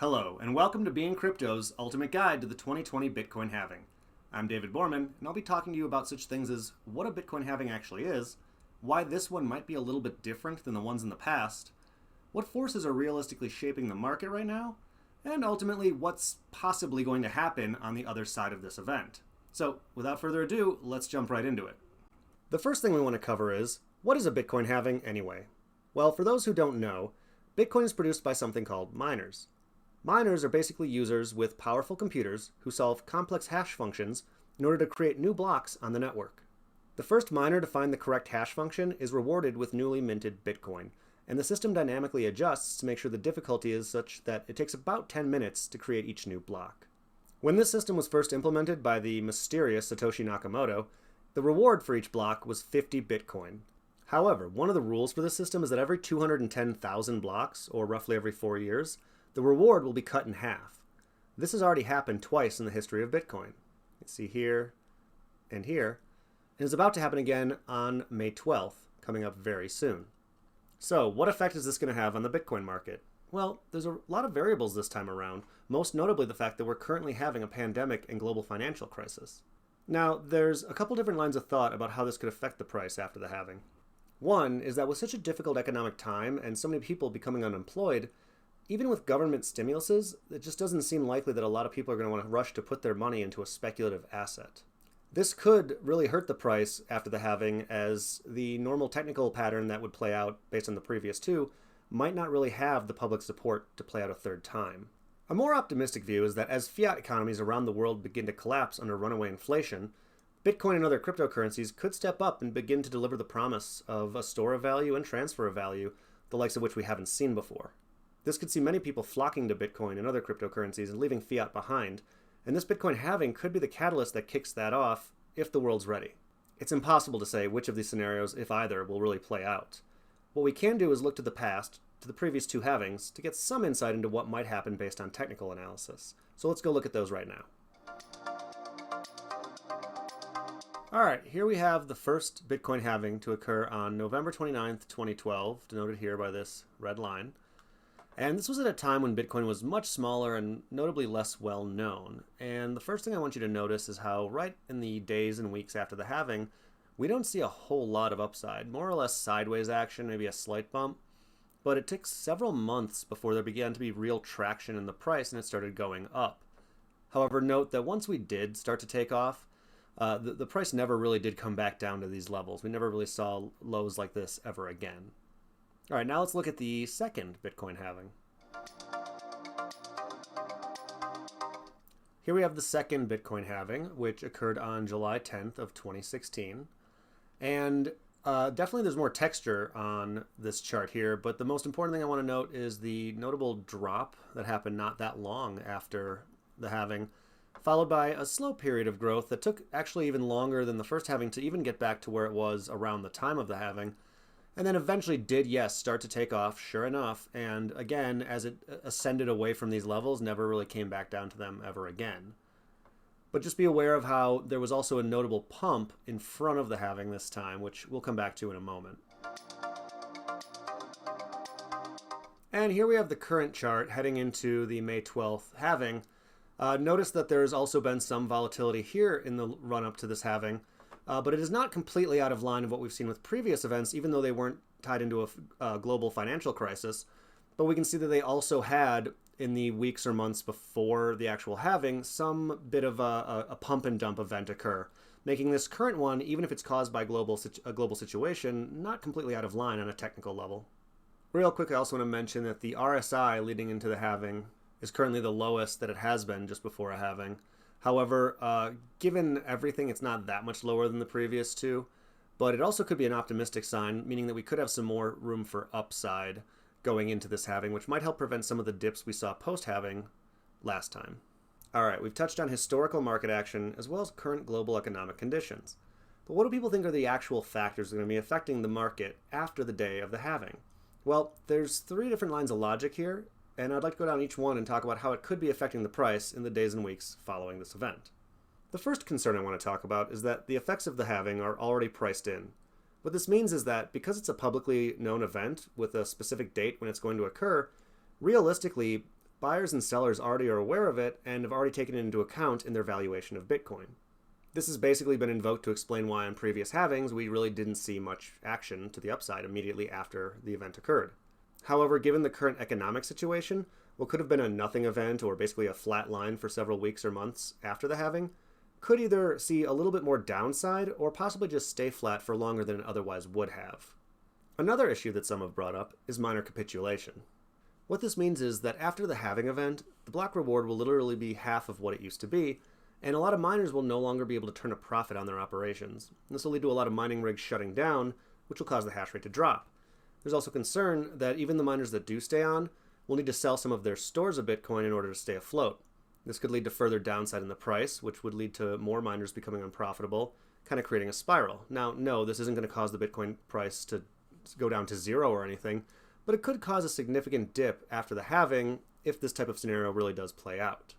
Hello, and welcome to BeInCrypto's ultimate guide to the 2020 Bitcoin halving. I'm David Borman, and I'll be talking to you about such things as what a Bitcoin halving actually is, why this one might be a little bit different than the ones in the past, what forces are realistically shaping the market right now, and ultimately what's possibly going to happen on the other side of this event. So, without further ado, let's jump right into it. The first thing we want to cover is, what is a Bitcoin halving anyway? Well, for those who don't know, Bitcoin is produced by something called miners. Miners are basically users with powerful computers who solve complex hash functions in order to create new blocks on the network. The first miner to find the correct hash function is rewarded with newly minted Bitcoin, and the system dynamically adjusts to make sure the difficulty is such that it takes about 10 minutes to create each new block. When this system was first implemented by the mysterious Satoshi Nakamoto, the reward for each block was 50 Bitcoin. However, one of the rules for this system is that every 210,000 blocks, or roughly every 4 years, the reward will be cut in half. This has already happened twice in the history of Bitcoin. You see here and here. It is about to happen again on May 12th, coming up very soon. So, what effect is this going to have on the Bitcoin market? Well, there's a lot of variables this time around, most notably the fact that we're currently having a pandemic and global financial crisis. Now, there's a couple different lines of thought about how this could affect the price after the halving. One is that with such a difficult economic time and so many people becoming unemployed, even with government stimuluses, it just doesn't seem likely that a lot of people are going to want to rush to put their money into a speculative asset. This could really hurt the price after the halving, as the normal technical pattern that would play out based on the previous two might not really have the public support to play out a third time. A more optimistic view is that as fiat economies around the world begin to collapse under runaway inflation, Bitcoin and other cryptocurrencies could step up and begin to deliver the promise of a store of value and transfer of value, the likes of which we haven't seen before. This could see many people flocking to Bitcoin and other cryptocurrencies and leaving fiat behind, and this Bitcoin halving could be the catalyst that kicks that off if the world's ready. It's impossible to say which of these scenarios, if either, will really play out. What we can do is look to the past, to the previous two halvings, to get some insight into what might happen based on technical analysis. So let's go look at those right now. Alright, here we have the first Bitcoin halving to occur on November 29th, 2012, denoted here by this red line. And this was at a time when Bitcoin was much smaller and notably less well known. And the first thing I want you to notice is how right in the days and weeks after the halving, we don't see a whole lot of upside, more or less sideways action, maybe a slight bump. But it took several months before there began to be real traction in the price and it started going up. However, note that once we did start to take off, the price never really did come back down to these levels. We never really saw lows like this ever again. All right, now let's look at the second Bitcoin halving. Here we have the second Bitcoin halving, which occurred on July 10th of 2016. And definitely there's more texture on this chart here, but the most important thing I want to note is the notable drop that happened not that long after the halving, followed by a slow period of growth that took actually even longer than the first halving to even get back to where it was around the time of the halving. And then eventually did, yes, start to take off, sure enough, and again, as it ascended away from these levels, never really came back down to them ever again. But just be aware of how there was also a notable pump in front of the halving this time, which we'll come back to in a moment. And here we have the current chart heading into the May 12th halving. Notice that there's also been some volatility here in the run-up to this halving, but it is not completely out of line of what we've seen with previous events, even though they weren't tied into a global financial crisis. But we can see that they also had, in the weeks or months before the actual halving, some bit of a pump and dump event occur, making this current one, even if it's caused by a global situation, not completely out of line on a technical level. Real quick, I also want to mention that the RSI leading into the halving is currently the lowest that it has been just before a halving. However, given everything, it's not that much lower than the previous two, but it also could be an optimistic sign, meaning that we could have some more room for upside going into this halving, which might help prevent some of the dips we saw post-halving last time. All right, we've touched on historical market action as well as current global economic conditions. But what do people think are the actual factors that are going to be affecting the market after the day of the halving? Well, there's 3 different lines of logic here, and I'd like to go down each one and talk about how it could be affecting the price in the days and weeks following this event. The first concern I want to talk about is that the effects of the halving are already priced in. What this means is that because it's a publicly known event with a specific date when it's going to occur, realistically, buyers and sellers already are aware of it and have already taken it into account in their valuation of Bitcoin. This has basically been invoked to explain why on previous halvings we really didn't see much action to the upside immediately after the event occurred. However, given the current economic situation, what could have been a nothing event or basically a flat line for several weeks or months after the halving could either see a little bit more downside or possibly just stay flat for longer than it otherwise would have. Another issue that some have brought up is miner capitulation. What this means is that after the halving event, the block reward will literally be half of what it used to be, and a lot of miners will no longer be able to turn a profit on their operations. This will lead to a lot of mining rigs shutting down, which will cause the hash rate to drop. There's also concern that even the miners that do stay on will need to sell some of their stores of Bitcoin in order to stay afloat. This could lead to further downside in the price, which would lead to more miners becoming unprofitable, kind of creating a spiral. Now, no, this isn't going to cause the Bitcoin price to go down to zero or anything, but it could cause a significant dip after the halving if this type of scenario really does play out.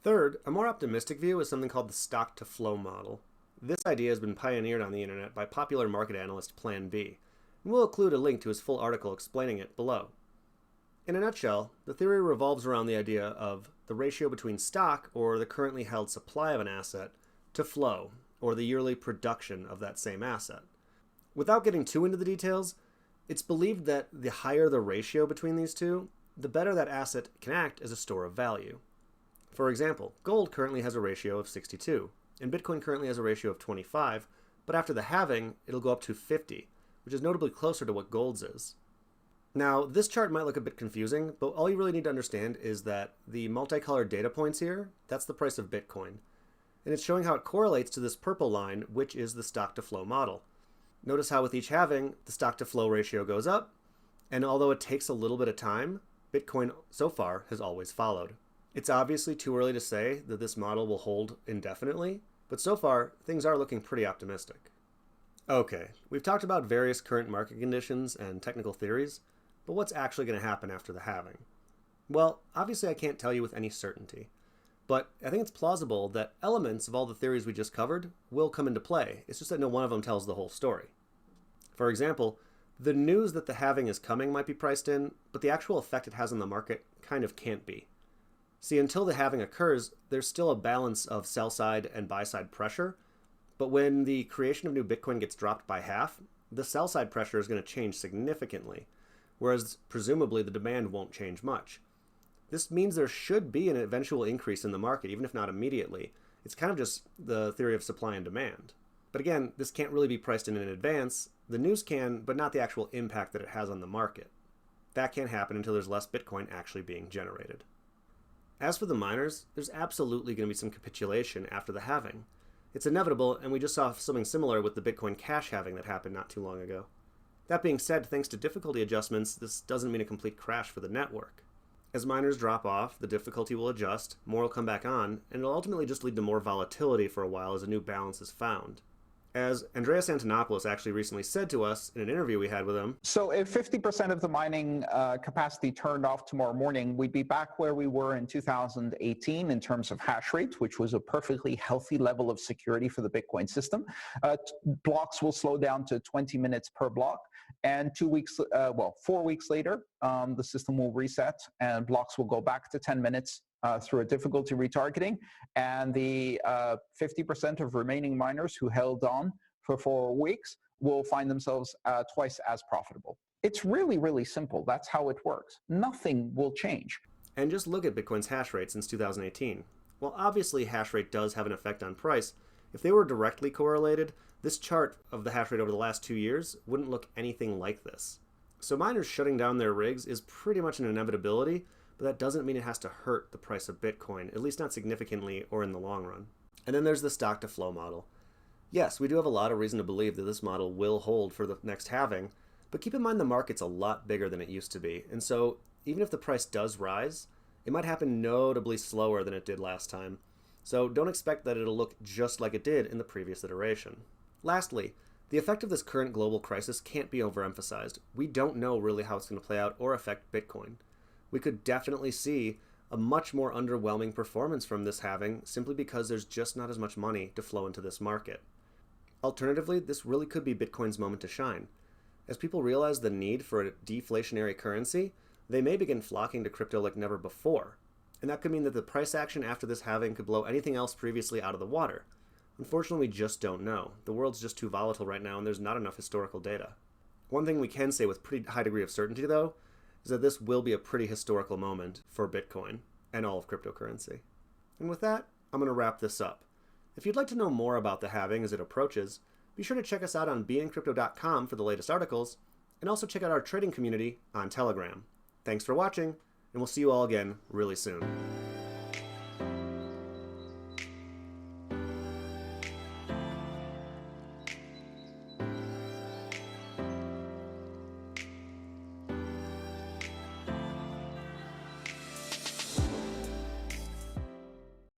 Third, a more optimistic view is something called the stock-to-flow model. This idea has been pioneered on the internet by popular market analyst Plan B, and we'll include a link to his full article explaining it below. In a nutshell, the theory revolves around the idea of the ratio between stock, or the currently held supply of an asset, to flow, or the yearly production of that same asset. Without getting too into the details, it's believed that the higher the ratio between these two, the better that asset can act as a store of value. For example, gold currently has a ratio of 62, and Bitcoin currently has a ratio of 25, but after the halving, it'll go up to 50, which is notably closer to what gold's is. Now, this chart might look a bit confusing, but all you really need to understand is that the multicolored data points here, that's the price of Bitcoin. And it's showing how it correlates to this purple line, which is the stock-to-flow model. Notice how with each halving, the stock-to-flow ratio goes up, and although it takes a little bit of time, Bitcoin so far has always followed. It's obviously too early to say that this model will hold indefinitely, but so far, things are looking pretty optimistic. Okay, we've talked about various current market conditions and technical theories, but what's actually going to happen after the halving? Well, obviously I can't tell you with any certainty, but I think it's plausible that elements of all the theories we just covered will come into play. It's just that no one of them tells the whole story. For example, the news that the halving is coming might be priced in, but the actual effect it has on the market kind of can't be. See, until the halving occurs, there's still a balance of sell-side and buy-side pressure, but when the creation of new Bitcoin gets dropped by half, the sell-side pressure is going to change significantly, whereas presumably the demand won't change much. This means there should be an eventual increase in the market, even if not immediately. It's kind of just the theory of supply and demand. But again, this can't really be priced in advance. The news can, but not the actual impact that it has on the market. That can't happen until there's less Bitcoin actually being generated. As for the miners, there's absolutely going to be some capitulation after the halving. It's inevitable, and we just saw something similar with the Bitcoin Cash halving that happened not too long ago. That being said, thanks to difficulty adjustments, this doesn't mean a complete crash for the network. As miners drop off, the difficulty will adjust, more will come back on, and it'll ultimately just lead to more volatility for a while as a new balance is found. As Andreas Antonopoulos actually recently said to us in an interview we had with him. So if 50% of the mining capacity turned off tomorrow morning, we'd be back where we were in 2018 in terms of hash rate, which was a perfectly healthy level of security for the Bitcoin system. Blocks will slow down to 20 minutes per block. And 4 weeks later, the system will reset and blocks will go back to 10 minutes through a difficulty retargeting. And the 50% of remaining miners who held on for 4 weeks will find themselves twice as profitable. It's really, really simple. That's how it works. Nothing will change. And just look at Bitcoin's hash rate since 2018. While obviously hash rate does have an effect on price, if they were directly correlated, this chart of the hash rate over the last 2 years wouldn't look anything like this. So miners shutting down their rigs is pretty much an inevitability, but that doesn't mean it has to hurt the price of Bitcoin, at least not significantly or in the long run. And then there's the stock-to-flow model. Yes, we do have a lot of reason to believe that this model will hold for the next halving, but keep in mind the market's a lot bigger than it used to be, and so even if the price does rise, it might happen notably slower than it did last time. So don't expect that it'll look just like it did in the previous iteration. Lastly, the effect of this current global crisis can't be overemphasized. We don't know really how it's going to play out or affect Bitcoin. We could definitely see a much more underwhelming performance from this halving simply because there's just not as much money to flow into this market. Alternatively, this really could be Bitcoin's moment to shine. As people realize the need for a deflationary currency, they may begin flocking to crypto like never before. And that could mean that the price action after this halving could blow anything else previously out of the water. Unfortunately, we just don't know. The world's just too volatile right now, and there's not enough historical data. One thing we can say with pretty high degree of certainty, though, is that this will be a pretty historical moment for Bitcoin and all of cryptocurrency. And with that, I'm going to wrap this up. If you'd like to know more about the halving as it approaches, be sure to check us out on BeInCrypto.com for the latest articles, and also check out our trading community on Telegram. Thanks for watching, and we'll see you all again really soon.